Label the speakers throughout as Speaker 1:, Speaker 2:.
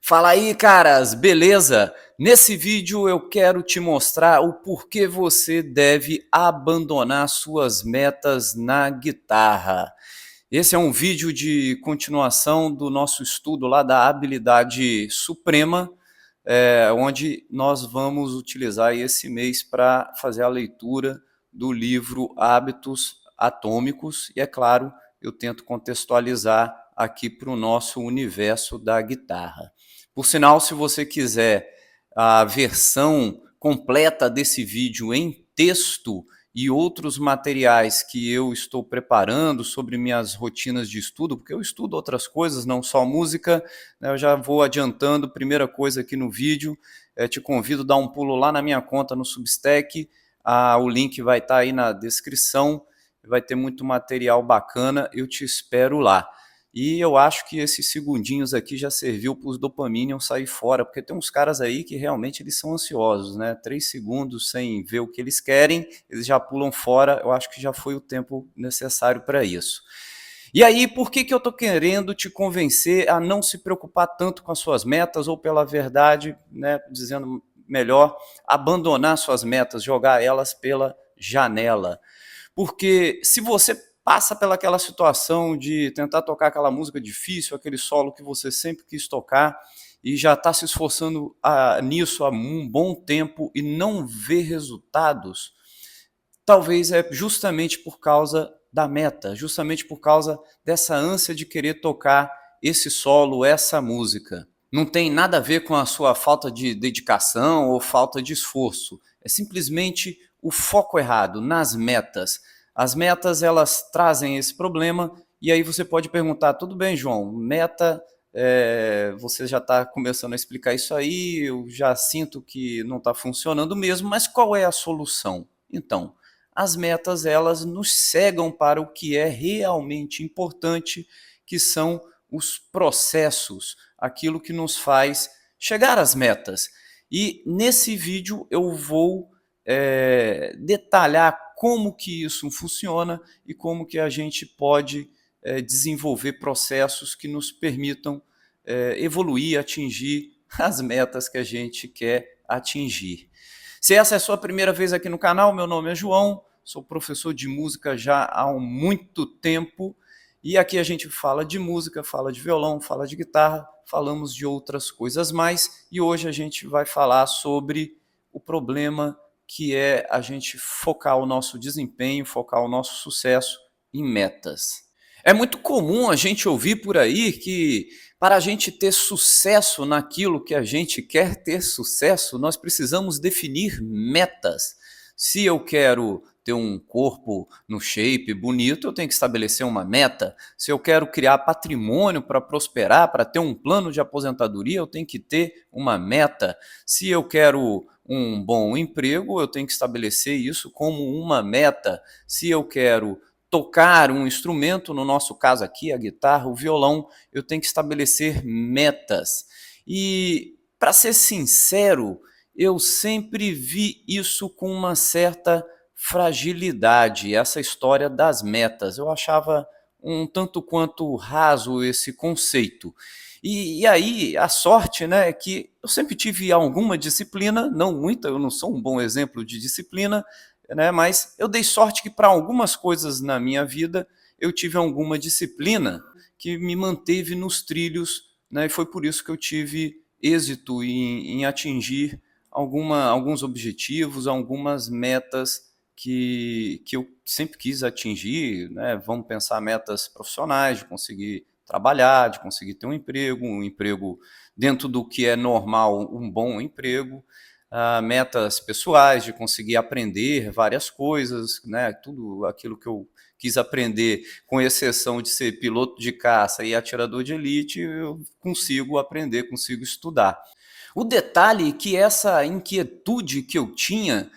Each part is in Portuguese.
Speaker 1: Fala aí, caras, beleza? Nesse vídeo eu quero te mostrar o porquê você deve abandonar suas metas na guitarra. Esse é um vídeo de continuação do nosso estudo lá da habilidade suprema, onde nós vamos utilizar esse mês para fazer a leitura do livro Hábitos Atômicos e, é claro, eu tento contextualizar aqui para o nosso universo da guitarra. Por sinal, se você quiser a versão completa desse vídeo em texto e outros materiais que eu estou preparando sobre minhas rotinas de estudo, porque eu estudo outras coisas, não só música, né, eu já vou adiantando, primeira coisa aqui no vídeo, te convido a dar um pulo lá na minha conta no Substack, o link vai estar aí na descrição, vai ter muito material bacana, eu te espero lá. E eu acho que esses segundinhos aqui já serviu para os Dopaminions sair fora, porque tem uns caras aí que realmente eles são ansiosos, né? 3 segundos sem ver o que eles querem, eles já pulam fora, eu acho que já foi o tempo necessário para isso. E aí, por que eu estou querendo te convencer a não se preocupar tanto com as suas metas, ou pela verdade, né, dizendo melhor, abandonar suas metas, jogar elas pela janela? Porque se você passa pelaquela situação de tentar tocar aquela música difícil, aquele solo que você sempre quis tocar e já está se esforçando nisso há um bom tempo e não vê resultados, talvez é justamente por causa da meta, justamente por causa dessa ânsia de querer tocar esse solo, essa música. Não tem nada a ver com a sua falta de dedicação ou falta de esforço. É simplesmente o foco errado nas metas. As metas, elas trazem esse problema e aí você pode perguntar, tudo bem, João, meta, você já está começando a explicar isso aí, eu já sinto que não está funcionando mesmo, mas qual é a solução? Então, as metas, elas nos cegam para o que é realmente importante, que são os processos, aquilo que nos faz chegar às metas. E nesse vídeo eu vou detalhar como que isso funciona e como que a gente pode desenvolver processos que nos permitam evoluir, atingir as metas que a gente quer atingir. Se essa é a sua primeira vez aqui no canal, meu nome é João, sou professor de música já há muito tempo e aqui a gente fala de música, fala de violão, fala de guitarra, falamos de outras coisas mais e hoje a gente vai falar sobre o problema que é a gente focar o nosso desempenho, focar o nosso sucesso em metas. É muito comum a gente ouvir por aí que para a gente ter sucesso naquilo que a gente quer ter sucesso, nós precisamos definir metas. Se eu quero ter um corpo no shape bonito, eu tenho que estabelecer uma meta. Se eu quero criar patrimônio para prosperar, para ter um plano de aposentadoria, eu tenho que ter uma meta. Se eu quero um bom emprego, eu tenho que estabelecer isso como uma meta. Se eu quero tocar um instrumento, no nosso caso aqui, a guitarra, o violão, eu tenho que estabelecer metas. E, para ser sincero, eu sempre vi isso com uma certa fragilidade, essa história das metas. Eu achava um tanto quanto raso esse conceito. E aí, a sorte, né, é que eu sempre tive alguma disciplina, não muita, eu não sou um bom exemplo de disciplina, né, mas eu dei sorte que para algumas coisas na minha vida eu tive alguma disciplina que me manteve nos trilhos, né, e foi por isso que eu tive êxito em atingir alguns objetivos, algumas metas que eu sempre quis atingir, né? Vamos pensar metas profissionais, de conseguir trabalhar, de conseguir ter um emprego dentro do que é normal, um bom emprego, metas pessoais, de conseguir aprender várias coisas, né? Tudo aquilo que eu quis aprender, com exceção de ser piloto de caça e atirador de elite, eu consigo aprender, consigo estudar. O detalhe é que essa inquietude que eu tinha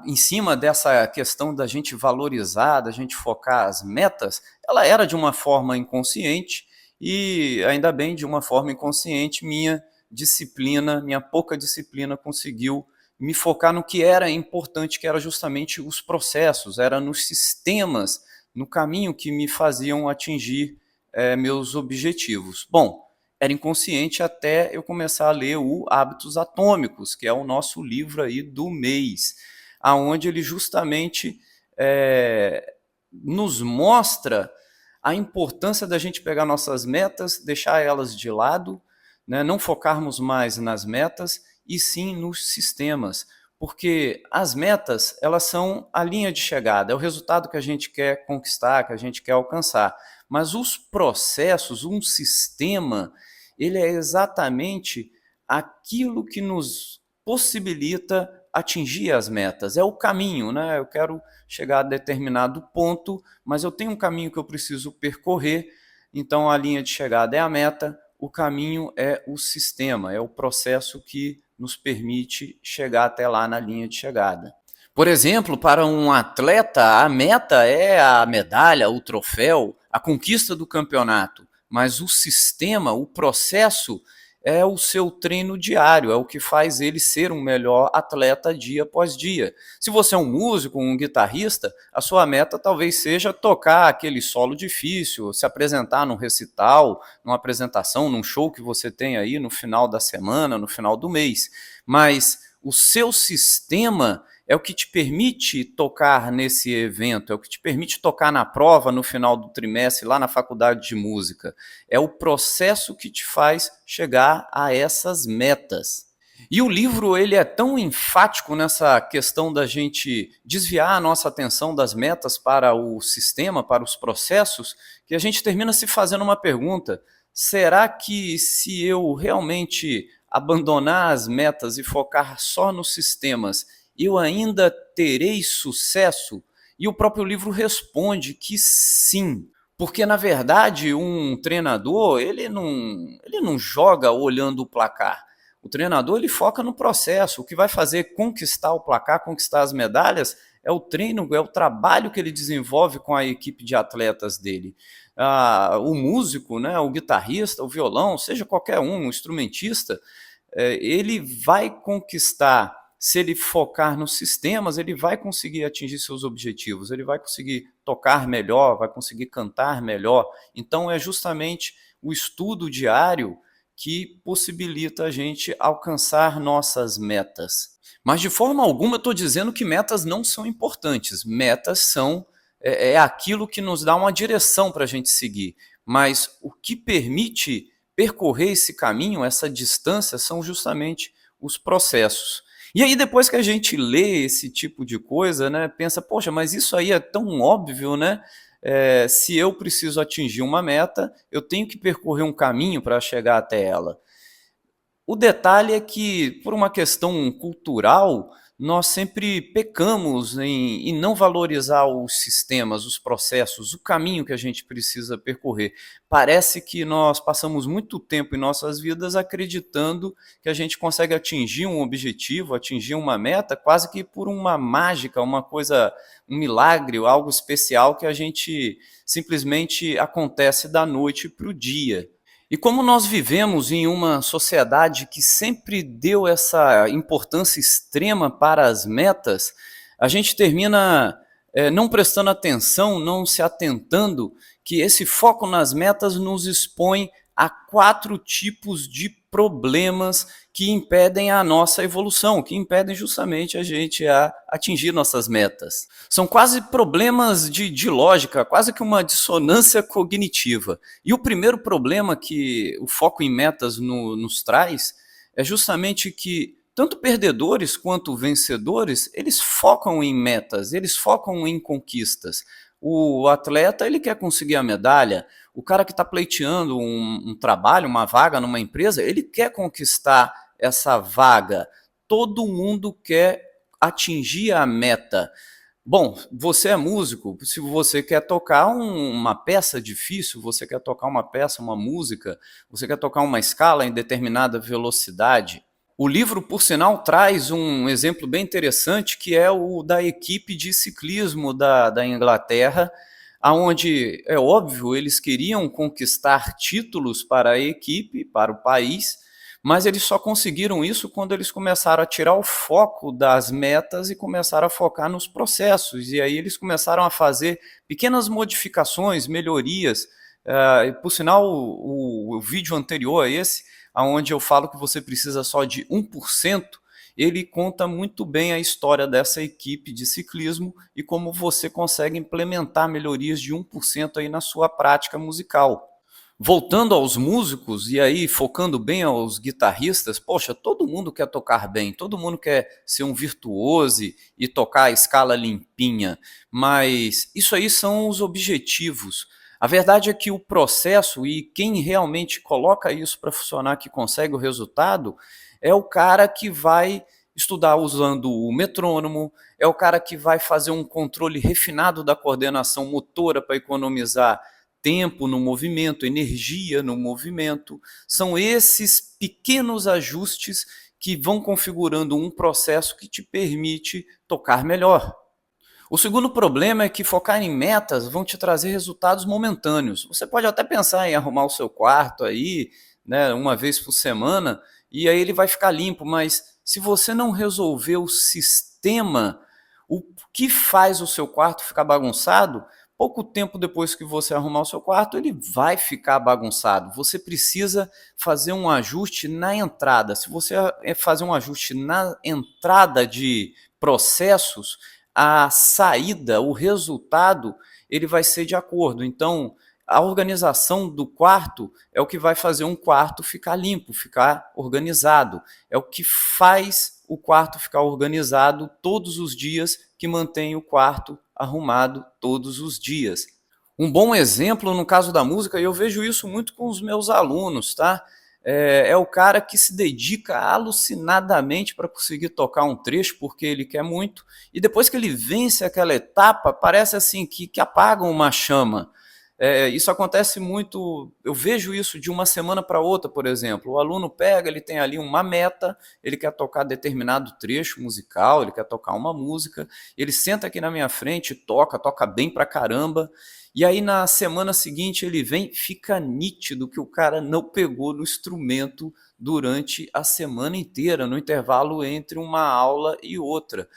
Speaker 1: em cima dessa questão da gente valorizar, da gente focar as metas, ela era de uma forma inconsciente e ainda bem de uma forma inconsciente minha disciplina, minha pouca disciplina conseguiu me focar no que era importante, que era justamente os processos, era nos sistemas, no caminho que me faziam atingir meus objetivos. Bom, era inconsciente até eu começar a ler o Hábitos Atômicos, que é o nosso livro aí do mês, aonde ele justamente nos mostra a importância da gente pegar nossas metas, deixar elas de lado, né, não focarmos mais nas metas e sim nos sistemas, porque as metas, elas são a linha de chegada, é o resultado que a gente quer conquistar, que a gente quer alcançar. Mas os processos, um sistema, ele é exatamente aquilo que nos possibilita atingir as metas. É o caminho, né? Eu quero chegar a determinado ponto, mas eu tenho um caminho que eu preciso percorrer, então a linha de chegada é a meta, o caminho é o sistema, é o processo que nos permite chegar até lá na linha de chegada. Por exemplo, para um atleta, a meta é a medalha, o troféu, a conquista do campeonato, mas o sistema, o processo, é o seu treino diário, é o que faz ele ser um melhor atleta dia após dia. Se você é um músico, um guitarrista, a sua meta talvez seja tocar aquele solo difícil, se apresentar num recital, numa apresentação, num show que você tem aí no final da semana, no final do mês. Mas o seu sistema é o que te permite tocar nesse evento, é o que te permite tocar na prova no final do trimestre, lá na faculdade de música. É o processo que te faz chegar a essas metas. E o livro ele é tão enfático nessa questão da gente desviar a nossa atenção das metas para o sistema, para os processos, que a gente termina se fazendo uma pergunta: será que se eu realmente abandonar as metas e focar só nos sistemas, eu ainda terei sucesso? E o próprio livro responde que sim. Porque, na verdade, um treinador, ele não joga olhando o placar. O treinador, ele foca no processo. O que vai fazer conquistar o placar, conquistar as medalhas, é o treino, é o trabalho que ele desenvolve com a equipe de atletas dele. O músico, né, o guitarrista, o violão, seja qualquer um instrumentista, ele vai conquistar, se ele focar nos sistemas, ele vai conseguir atingir seus objetivos, ele vai conseguir tocar melhor, vai conseguir cantar melhor. Então, é justamente o estudo diário que possibilita a gente alcançar nossas metas. Mas de forma alguma eu estou dizendo que metas não são importantes. Metas são aquilo que nos dá uma direção para a gente seguir. Mas o que permite percorrer esse caminho, essa distância, são justamente os processos. E aí, depois que a gente lê esse tipo de coisa, né, pensa, poxa, mas isso aí é tão óbvio, né? Se eu preciso atingir uma meta, eu tenho que percorrer um caminho para chegar até ela. O detalhe é que, por uma questão cultural, nós sempre pecamos em não valorizar os sistemas, os processos, o caminho que a gente precisa percorrer. Parece que nós passamos muito tempo em nossas vidas acreditando que a gente consegue atingir um objetivo, atingir uma meta, quase que por uma mágica, uma coisa, um milagre, algo especial que a gente simplesmente acontece da noite para o dia. E como nós vivemos em uma sociedade que sempre deu essa importância extrema para as metas, a gente termina não prestando atenção, não se atentando que esse foco nas metas nos expõe a 4 tipos de problemas que impedem a nossa evolução, que impedem justamente a gente a atingir nossas metas. São quase problemas de lógica, quase que uma dissonância cognitiva. E o primeiro problema que o foco em metas nos traz é justamente que tanto perdedores quanto vencedores, eles focam em metas, eles focam em conquistas. O atleta, ele quer conseguir a medalha, o cara que está pleiteando um trabalho, uma vaga numa empresa, ele quer conquistar essa vaga. Todo mundo quer atingir a meta. Bom, você é músico, se você quer tocar uma peça difícil, você quer tocar uma peça, uma música, você quer tocar uma escala em determinada velocidade. O livro, por sinal, traz um exemplo bem interessante, que é o da equipe de ciclismo da Inglaterra, onde, é óbvio, eles queriam conquistar títulos para a equipe, para o país, mas eles só conseguiram isso quando eles começaram a tirar o foco das metas e começaram a focar nos processos. E aí eles começaram a fazer pequenas modificações, melhorias E, por sinal, o vídeo anterior a esse, onde eu falo que você precisa só de 1%, ele conta muito bem a história dessa equipe de ciclismo e como você consegue implementar melhorias de 1% aí na sua prática musical. Voltando aos músicos e aí focando bem aos guitarristas, poxa, todo mundo quer tocar bem, todo mundo quer ser um virtuoso e tocar a escala limpinha, mas isso aí são os objetivos. A verdade é que o processo e quem realmente coloca isso para funcionar, que consegue o resultado, é o cara que vai estudar usando o metrônomo, é o cara que vai fazer um controle refinado da coordenação motora para economizar tempo no movimento, energia no movimento. São esses pequenos ajustes que vão configurando um processo que te permite tocar melhor. O segundo problema é que focar em metas vão te trazer resultados momentâneos. Você pode até pensar em arrumar o seu quarto aí, né, uma vez por semana, e aí ele vai ficar limpo, mas se você não resolver o sistema, o que faz o seu quarto ficar bagunçado, pouco tempo depois que você arrumar o seu quarto, ele vai ficar bagunçado. Você precisa fazer um ajuste na entrada. Se você fazer um ajuste na entrada de processos, a saída, o resultado, ele vai ser de acordo. Então, a organização do quarto é o que vai fazer um quarto ficar limpo, ficar organizado. É o que faz o quarto ficar organizado todos os dias, que mantém o quarto arrumado todos os dias. Um bom exemplo no caso da música, e eu vejo isso muito com os meus alunos, tá? É o cara que se dedica alucinadamente para conseguir tocar um trecho porque ele quer muito, e depois que ele vence aquela etapa, parece assim que apaga uma chama. Isso acontece muito, eu vejo isso de uma semana para outra, por exemplo. O aluno pega, ele tem ali uma meta, ele quer tocar determinado trecho musical, ele quer tocar uma música, ele senta aqui na minha frente, toca bem pra caramba, e aí na semana seguinte ele vem, fica nítido que o cara não pegou no instrumento durante a semana inteira, no intervalo entre uma aula e outra.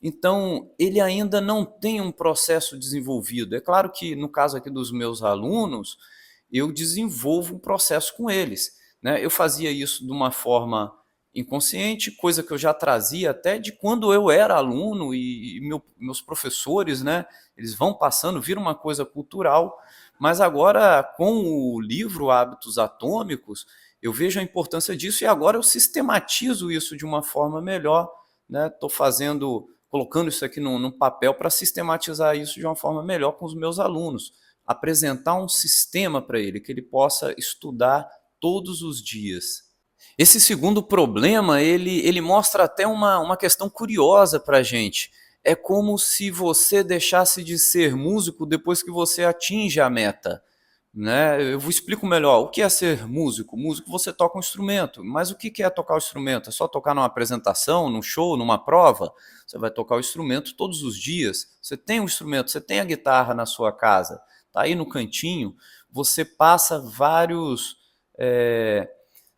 Speaker 1: Então, ele ainda não tem um processo desenvolvido. É claro que, no caso aqui dos meus alunos, eu desenvolvo um processo com eles, né? Eu fazia isso de uma forma inconsciente, coisa que eu já trazia até de quando eu era aluno e meus professores, né? Eles vão passando, vira uma coisa cultural, mas agora com o livro Hábitos Atômicos, eu vejo a importância disso e agora eu sistematizo isso de uma forma melhor, né? Estou colocando isso aqui num papel para sistematizar isso de uma forma melhor com os meus alunos, apresentar um sistema para ele, que ele possa estudar todos os dias. Esse segundo problema, ele mostra até uma questão curiosa para a gente. É como se você deixasse de ser músico depois que você atinge a meta, né? Eu vou explico melhor. O que é ser músico? Músico, você toca um instrumento, mas o que é tocar o instrumento? É só tocar numa apresentação, num show, numa prova? Você vai tocar o instrumento todos os dias. Você tem um instrumento, você tem a guitarra na sua casa, tá aí no cantinho, você passa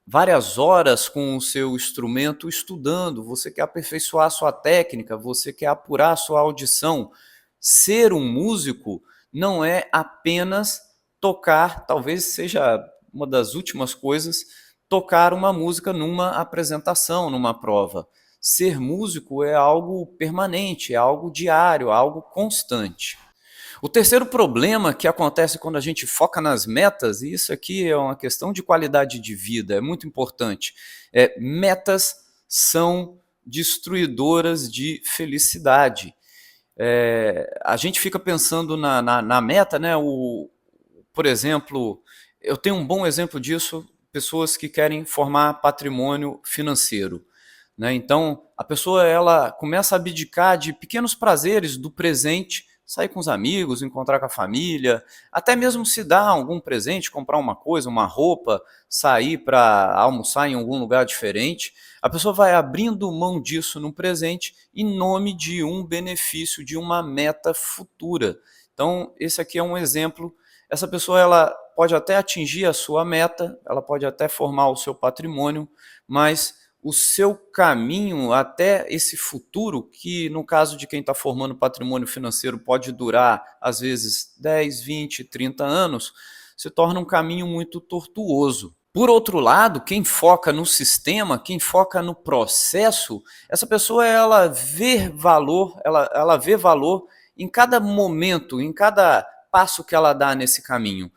Speaker 1: várias horas com o seu instrumento estudando, você quer aperfeiçoar a sua técnica, você quer apurar a sua audição. Ser um músico não é apenas tocar, talvez seja uma das últimas coisas, tocar uma música numa apresentação, numa prova. Ser músico é algo permanente, é algo diário, algo constante. O terceiro problema que acontece quando a gente foca nas metas, e isso aqui é uma questão de qualidade de vida, é muito importante, metas são destruidoras de felicidade. A gente fica pensando na meta, né? Por exemplo, eu tenho um bom exemplo disso, pessoas que querem formar patrimônio financeiro, né? Então, a pessoa ela começa a abdicar de pequenos prazeres do presente, sair com os amigos, encontrar com a família, até mesmo se dar algum presente, comprar uma coisa, uma roupa, sair para almoçar em algum lugar diferente. A pessoa vai abrindo mão disso no presente em nome de um benefício, de uma meta futura. Então, esse aqui é um exemplo. Essa pessoa ela pode até atingir a sua meta, ela pode até formar o seu patrimônio, mas o seu caminho até esse futuro, que no caso de quem está formando patrimônio financeiro pode durar, às vezes, 10, 20, 30 anos, se torna um caminho muito tortuoso. Por outro lado, quem foca no sistema, quem foca no processo, essa pessoa ela vê valor, ela vê valor em cada momento, em cada passo que ela dá nesse caminho.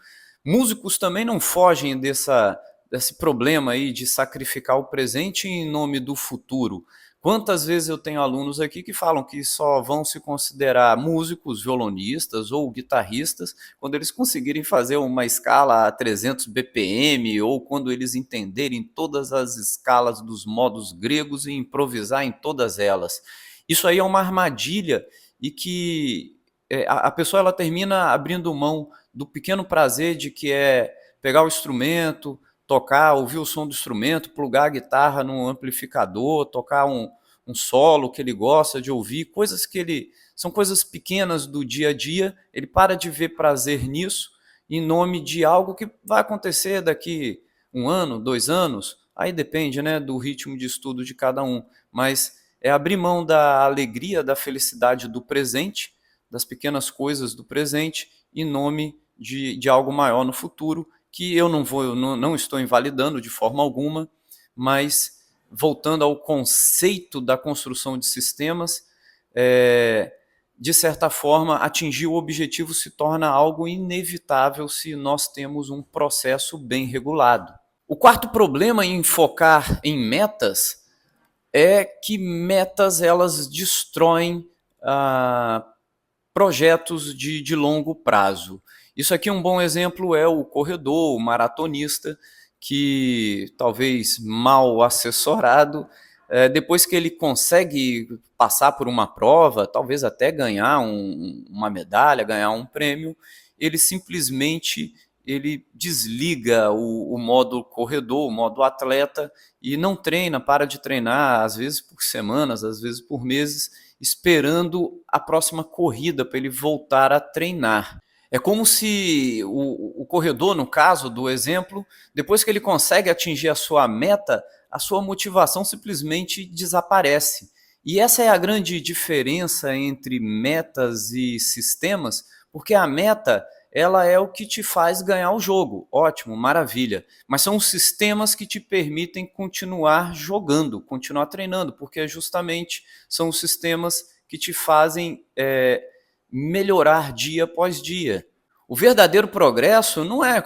Speaker 1: Músicos também não fogem desse problema aí de sacrificar o presente em nome do futuro. Quantas vezes eu tenho alunos aqui que falam que só vão se considerar músicos, violonistas ou guitarristas quando eles conseguirem fazer uma escala a 300 BPM ou quando eles entenderem todas as escalas dos modos gregos e improvisar em todas elas. Isso aí é uma armadilha e que a pessoa ela termina abrindo mão do pequeno prazer de que é pegar o instrumento, tocar, ouvir o som do instrumento, plugar a guitarra num amplificador, tocar um solo que ele gosta de ouvir, coisas que ele são coisas pequenas do dia a dia, ele para de ver prazer nisso em nome de algo que vai acontecer daqui 1 ano, 2 anos, aí depende, né, do ritmo de estudo de cada um, mas é abrir mão da alegria, da felicidade do presente, das pequenas coisas do presente, em nome de algo maior no futuro, que eu não estou invalidando de forma alguma, mas voltando ao conceito da construção de sistemas, de certa forma, atingir o objetivo se torna algo inevitável se nós temos um processo bem regulado. O quarto problema em focar em metas é que metas elas destroem projetos de longo prazo. Isso aqui um bom exemplo é o corredor, o maratonista, que talvez mal assessorado, depois que ele consegue passar por uma prova, talvez até ganhar uma medalha, ganhar um prêmio, ele simplesmente ele desliga o modo corredor, o modo atleta, e não treina, para de treinar, às vezes por semanas, às vezes por meses, esperando a próxima corrida para ele voltar a treinar. É como se o corredor, no caso do exemplo, depois que ele consegue atingir a sua meta, a sua motivação simplesmente desaparece. E essa é a grande diferença entre metas e sistemas, porque a meta ela é o que te faz ganhar o jogo. Ótimo, maravilha. Mas são os sistemas que te permitem continuar jogando, continuar treinando, porque justamente são os sistemas que te fazem melhorar dia após dia. O verdadeiro progresso não é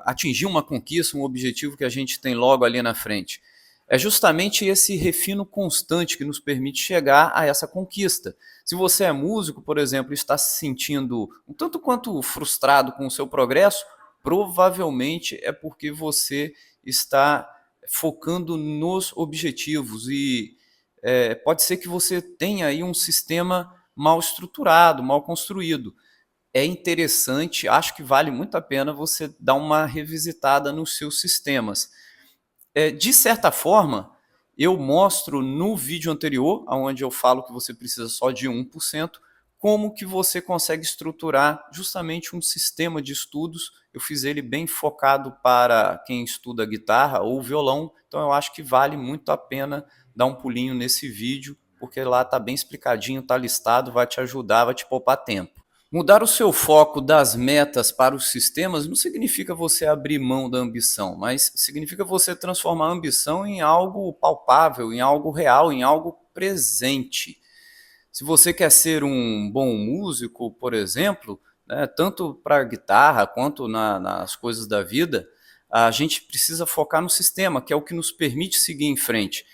Speaker 1: atingir uma conquista, um objetivo que a gente tem logo ali na frente. É justamente esse refino constante que nos permite chegar a essa conquista. Se você é músico, por exemplo, e está se sentindo um tanto quanto frustrado com o seu progresso, provavelmente é porque você está focando nos objetivos e pode ser que você tenha aí um sistema mal estruturado, mal construído. É interessante, acho que vale muito a pena você dar uma revisitada nos seus sistemas. De certa forma, eu mostro no vídeo anterior, onde eu falo que você precisa só de 1%, como que você consegue estruturar justamente um sistema de estudos. Eu fiz ele bem focado para quem estuda guitarra ou violão, então eu acho que vale muito a pena dar um pulinho nesse vídeo, porque lá está bem explicadinho, está listado, vai te ajudar, vai te poupar tempo. Mudar o seu foco das metas para os sistemas não significa você abrir mão da ambição, mas significa você transformar a ambição em algo palpável, em algo real, em algo presente. Se você quer ser um bom músico, por exemplo, né, tanto para guitarra quanto nas coisas da vida, a gente precisa focar no sistema, que é o que nos permite seguir em frente.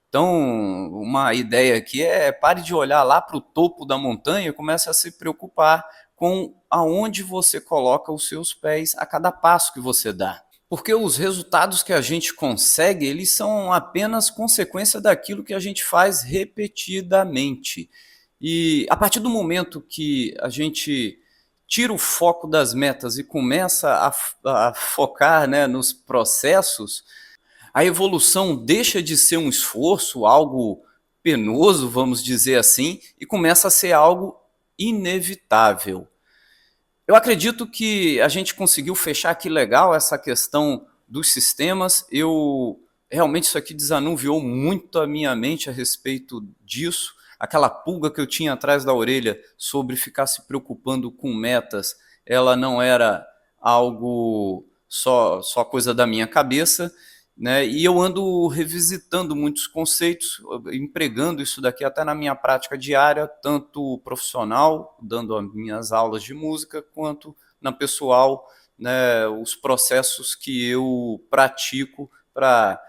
Speaker 1: Então, uma ideia aqui é pare de olhar lá para o topo da montanha e comece a se preocupar com aonde você coloca os seus pés a cada passo que você dá. Porque os resultados que a gente consegue, eles são apenas consequência daquilo que a gente faz repetidamente. E a partir do momento que a gente tira o foco das metas e começa a focar, né, nos processos, a evolução deixa de ser um esforço, algo penoso, vamos dizer assim, e começa a ser algo inevitável. Eu acredito que a gente conseguiu fechar aqui legal essa questão dos sistemas. Realmente isso aqui desanuviou muito a minha mente a respeito disso. Aquela pulga que eu tinha atrás da orelha sobre ficar se preocupando com metas, ela não era algo só coisa da minha cabeça, né? E eu ando revisitando muitos conceitos, empregando isso daqui até na minha prática diária, tanto profissional, dando as minhas aulas de música, quanto na pessoal, né? Os processos que eu pratico para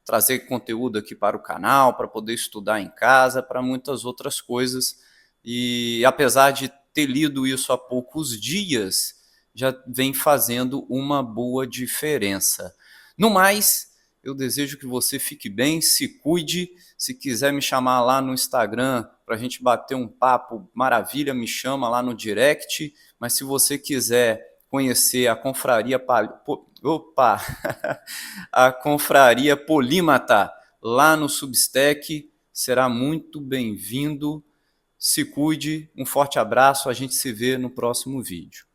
Speaker 1: trazer conteúdo aqui para o canal, para poder estudar em casa, para muitas outras coisas. E apesar de ter lido isso há poucos dias, já vem fazendo uma boa diferença. No mais, eu desejo que você fique bem, se cuide. Se quiser me chamar lá no Instagram para a gente bater um papo, maravilha, me chama lá no direct. Mas se você quiser conhecer a confraria a confraria Polímata lá no Substack, será muito bem-vindo. Se cuide, um forte abraço, a gente se vê no próximo vídeo.